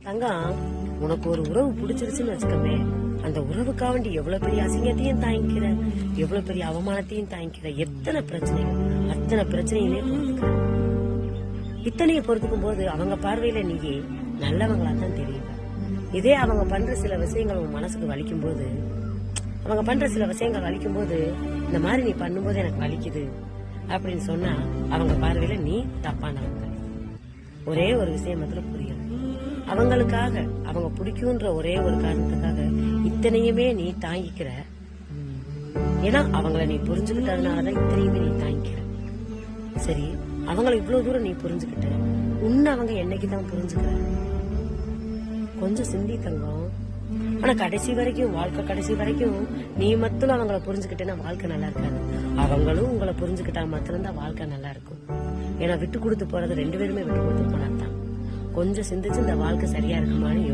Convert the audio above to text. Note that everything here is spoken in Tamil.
தங்கம், உனக்கு ஒரு உறவு பிடிச்சிருச்சுன்னு வச்சுக்கோமே, அந்த உறவுக்காக வேண்டி எவ்வளவு பெரிய அசிங்கத்தையும் தாங்கிக்கிற, எவ்வளவு பெரிய அவமானத்தையும் தாங்கிக்கிற, எத்தனை பிரச்சனைகள், அத்தனை பிரச்சனையுமே பொறுத்துக்கிற. இத்தனையை பொறுத்துக்கும் போது அவங்க பார்வையில நீயே நல்லவங்களா தான் தெரியுங்க. இதே அவங்க பண்ற சில விஷயங்கள் உன் மனசுக்கு வலிக்கும் போது, அவங்க பண்ற சில விஷயங்கள் வலிக்கும் போது, இந்த மாதிரி நீ பண்ணும்போது எனக்கு வலிக்குது அப்படின்னு சொன்னா அவங்க பார்வையில நீ தப்பானவங்க. ஒரே ஒரு விஷயம் மாத்திரம் புரியல, அவங்களுக்காக, அவங்க பிடிக்கும்ன்ற ஒரே ஒரு காரணத்துக்காக இத்தனையுமே நீ தாங்கிக்கிற. ஏன்னா அவங்கள நீ புரிஞ்சுக்கிட்டதுனாலதான் இத்தனையுமே நீ தாங்கிக்கிற. சரி, அவங்கள இவ்வளவு தூரம் நீ புரிஞ்சுக்கிட்ட, உன்னை அவங்க என்னைக்குதான் புரிஞ்சுக்கிற? கொஞ்சம் சிந்தி தங்கம். ஆனா கடைசி வரைக்கும், வாழ்க்கை கடைசி வரைக்கும் நீ மட்டும் அவங்கள புரிஞ்சுக்கிட்டேன்னா வாழ்க்கை நல்லா இருக்காது. அவங்களும் உங்களை புரிஞ்சுக்கிட்டா மாத்திரம்தான் வாழ்க்கை நல்லா இருக்கும். ஏன்னா விட்டு கொடுத்து போறது ரெண்டு பேருமே விட்டு கொடுத்து போனாதான். கொஞ்சம் சிந்திச்சு இந்த வாழ்க்கை சரியா இருக்குமான்னு